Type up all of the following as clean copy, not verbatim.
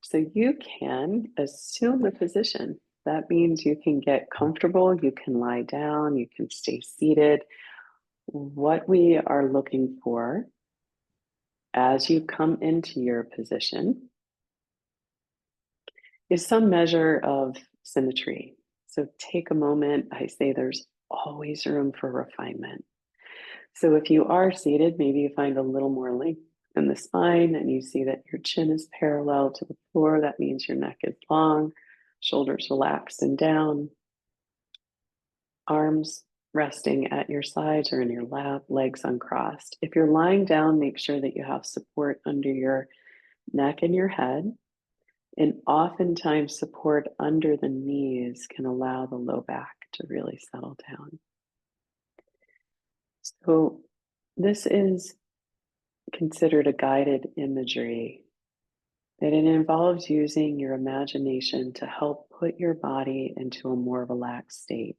So you can assume a position. That means you can get comfortable, you can lie down, you can stay seated. What we are looking for as you come into your position is some measure of symmetry. So take a moment. I say there's always room for refinement. So if you are seated, maybe you find a little more length in the spine and you see that your chin is parallel to the floor. That means your neck is long, shoulders relaxed and down, arms resting at your sides or in your lap, legs uncrossed. If you're lying down, make sure that you have support under your neck and your head. And oftentimes, support under the knees can allow the low back to really settle down. So, this is considered a guided imagery, that it involves using your imagination to help put your body into a more relaxed state.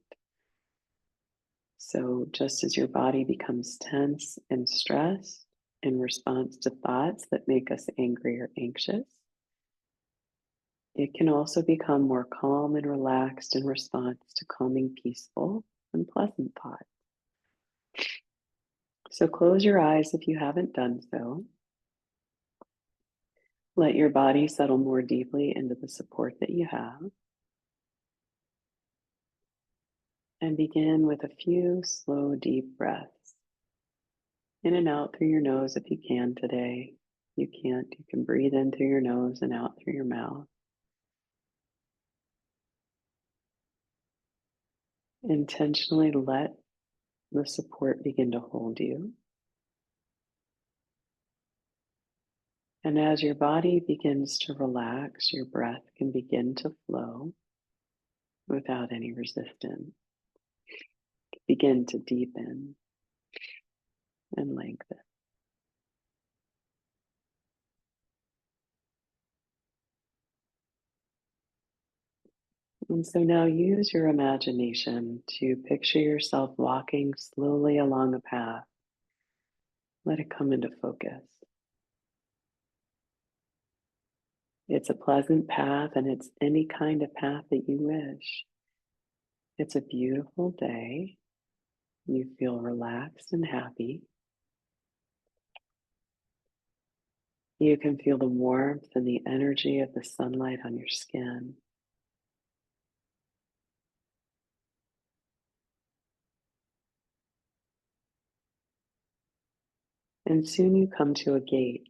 So, just as your body becomes tense and stressed in response to thoughts that make us angry or anxious, it can also become more calm and relaxed in response to calming, peaceful, and pleasant thoughts. So close your eyes if you haven't done so. Let your body settle more deeply into the support that you have. And begin with a few slow, deep breaths. In and out through your nose if you can today. If you can't, you can breathe in through your nose and out through your mouth. Intentionally let the support begin to hold you. And as your body begins to relax, your breath can begin to flow without any resistance. Begin to deepen and lengthen. And so now use your imagination to picture yourself walking slowly along a path. Let it come into focus. It's a pleasant path, and it's any kind of path that you wish. It's a beautiful day. You feel relaxed and happy. You can feel the warmth and the energy of the sunlight on your skin. And soon you come to a gate.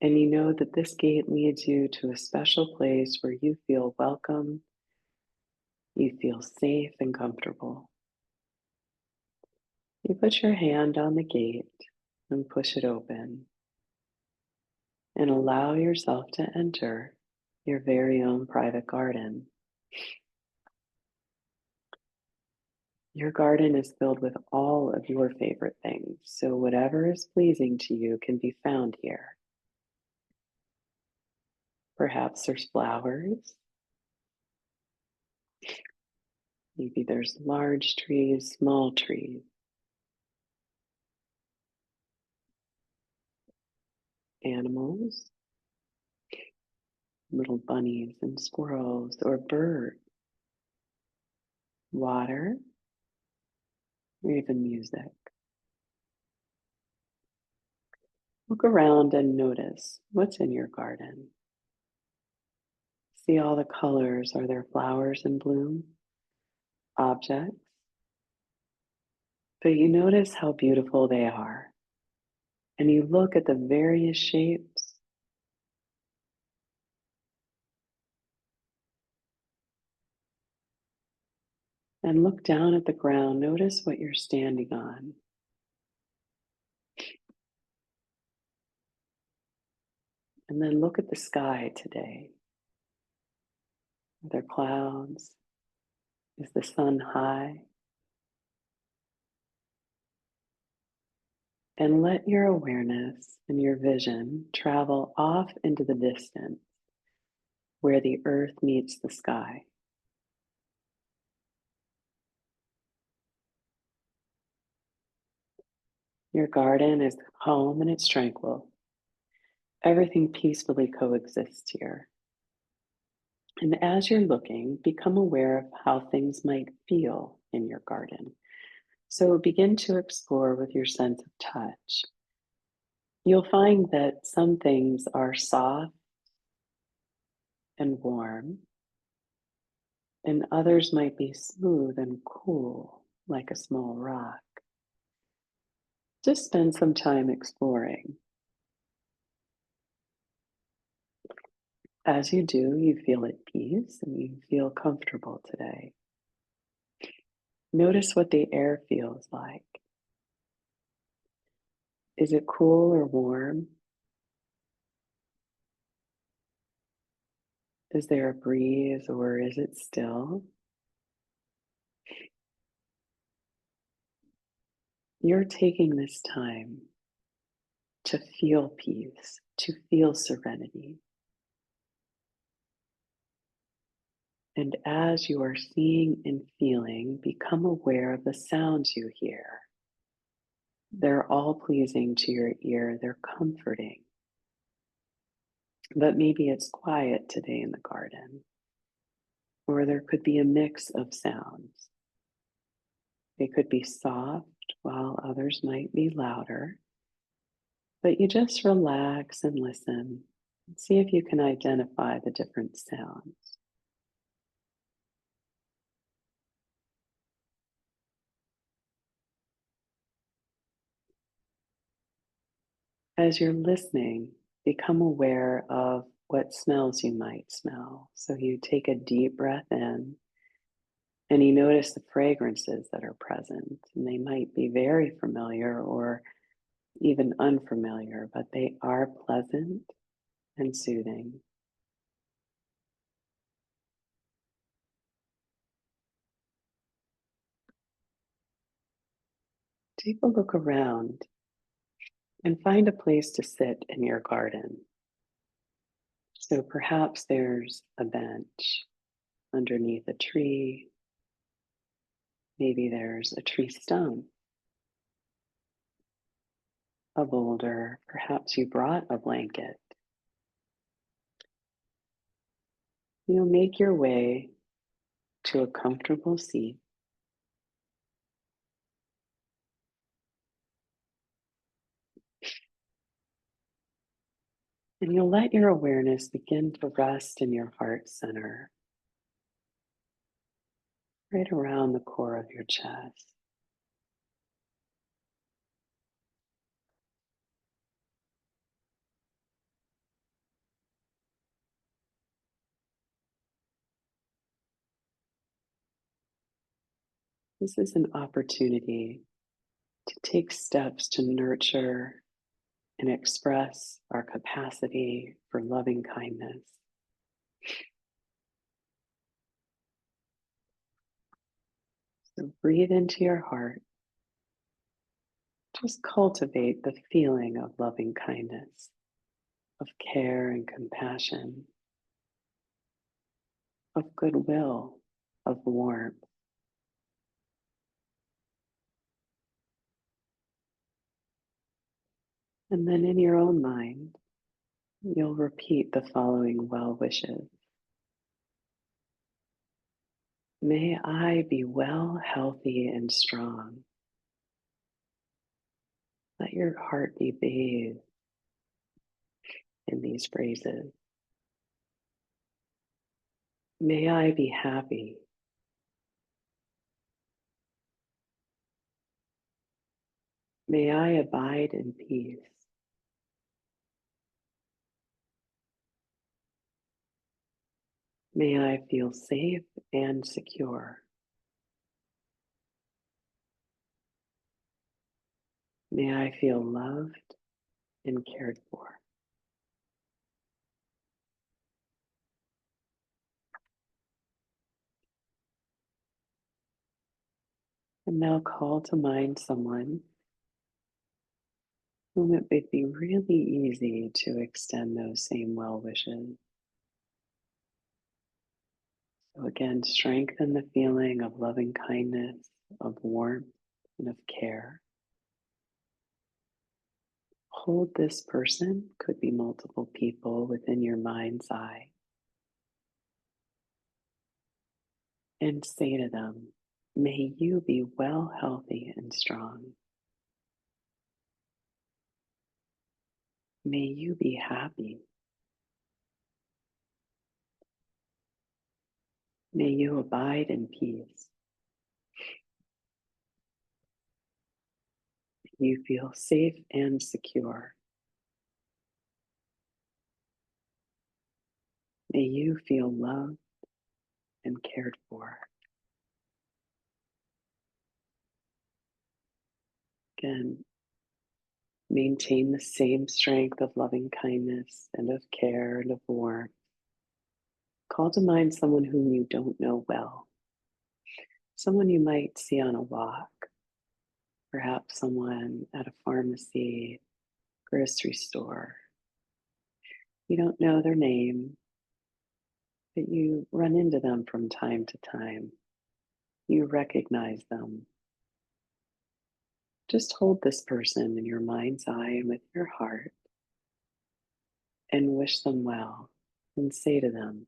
And you know that this gate leads you to a special place where you feel welcome, you feel safe and comfortable. You put your hand on the gate and push it open and allow yourself to enter your very own private garden. Your garden is filled with all of your favorite things, so whatever is pleasing to you can be found here. Perhaps there's flowers. Maybe there's large trees, small trees, animals, little bunnies and squirrels, or birds, water, or even music. Look around and notice what's in your garden. See all the colors. Are there flowers in bloom? Objects? But you notice how beautiful they are. And you look at the various shapes. And look down at the ground. Notice what you're standing on. And then look at the sky today. Are there clouds? Is the sun high? And let your awareness and your vision travel off into the distance where the earth meets the sky. Your garden is home and it's tranquil. Everything peacefully coexists here. And as you're looking, become aware of how things might feel in your garden. So begin to explore with your sense of touch. You'll find that some things are soft and warm, and others might be smooth and cool, like a small rock. Just spend some time exploring. As you do, you feel at peace and you feel comfortable today. Notice what the air feels like. Is it cool or warm? Is there a breeze or is it still? You're taking this time to feel peace, to feel serenity. And as you are seeing and feeling, become aware of the sounds you hear. They're all pleasing to your ear, they're comforting. But maybe it's quiet today in the garden, or there could be a mix of sounds. They could be soft, while others might be louder. But you just relax and listen. See if you can identify the different sounds. As you're listening, become aware of what smells you might smell. So you take a deep breath in and you notice the fragrances that are present. And they might be very familiar or even unfamiliar, but they are pleasant and soothing. Take a look around and find a place to sit in your garden. So perhaps there's a bench underneath a tree. Maybe there's a tree stump, a boulder. Perhaps you brought a blanket. You'll make your way to a comfortable seat and you'll let your awareness begin to rest in your heart center, right around the core of your chest. This is an opportunity to take steps to nurture and express our capacity for loving kindness. So breathe into your heart. Just cultivate the feeling of loving kindness, of care and compassion, of goodwill, of warmth. And then in your own mind, you'll repeat the following well wishes. May I be well, healthy, and strong. Let your heart be bathed in these phrases. May I be happy. May I abide in peace. May I feel safe and secure. May I feel loved and cared for. And now call to mind someone whom it would be really easy to extend those same well wishes. So again, strengthen the feeling of loving kindness, of warmth, and of care. Hold this person, could be multiple people within your mind's eye, and say to them, may you be well, healthy, and strong. May you be happy. May you abide in peace. May you feel safe and secure. May you feel loved and cared for. Again, maintain the same strength of loving kindness and of care and of warmth. Call to mind someone whom you don't know well, someone you might see on a walk, perhaps someone at a pharmacy, grocery store. You don't know their name, but you run into them from time to time. You recognize them. Just hold this person in your mind's eye and with your heart and wish them well and say to them,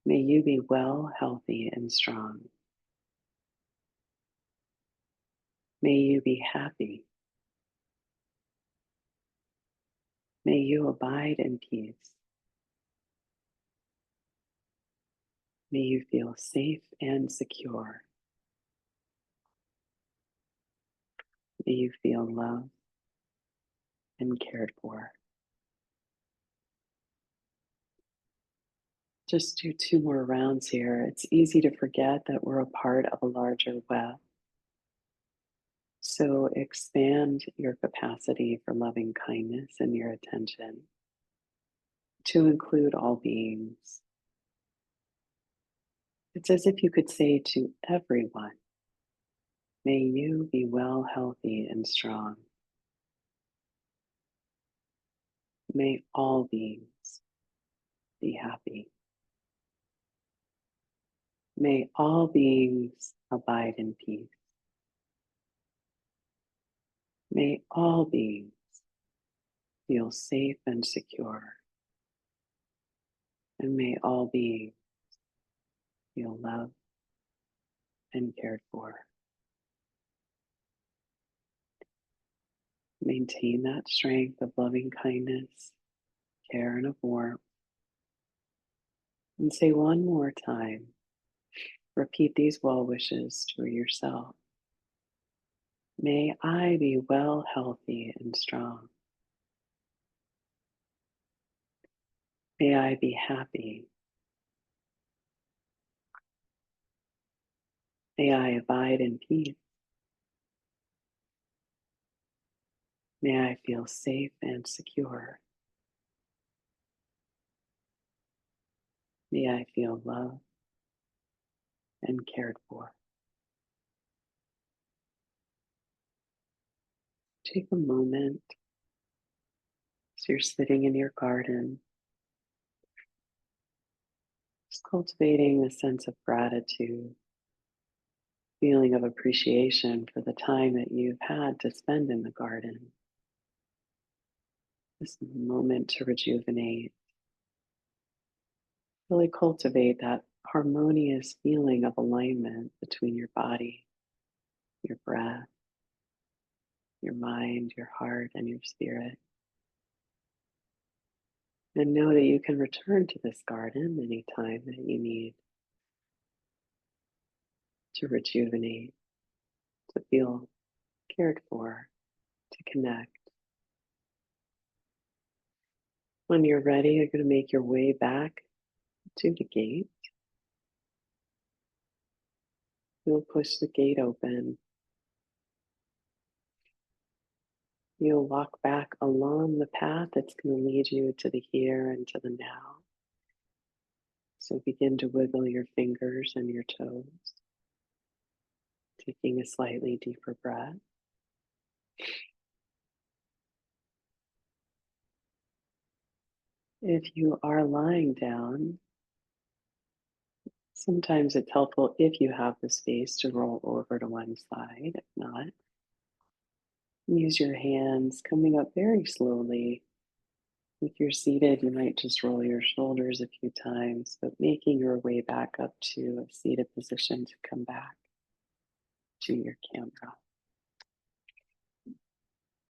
may you be well, healthy, and strong. May you be happy. May you abide in peace. May you feel safe and secure. May you feel loved and cared for. Just do two more rounds here. It's easy to forget that we're a part of a larger web. So expand your capacity for loving kindness and your attention to include all beings. It's as if you could say to everyone, may you be well, healthy, and strong. May all beings be happy. May all beings abide in peace. May all beings feel safe and secure. And may all beings feel loved and cared for. Maintain that strength of loving kindness, care, and of warmth. And say one more time, repeat these well wishes to yourself. May I be well, healthy, and strong. May I be happy. May I abide in peace. May I feel safe and secure. May I feel loved and cared for. Take a moment as you're sitting in your garden, just cultivating a sense of gratitude, feeling of appreciation for the time that you've had to spend in the garden. This moment to rejuvenate, really cultivate that harmonious feeling of alignment between your body, your breath, your mind, your heart, and your spirit. And know that you can return to this garden anytime that you need to rejuvenate, to feel cared for, to connect. When you're ready, you're going to make your way back to the gate. You'll push the gate open. You'll walk back along the path that's going to lead you to the here and to the now. So begin to wiggle your fingers and your toes, taking a slightly deeper breath. If you are lying down, sometimes it's helpful if you have the space to roll over to one side. If not, Use your hands coming up very slowly. If you're seated, you might just roll your shoulders a few times, but making your way back up to a seated position to come back to your camera.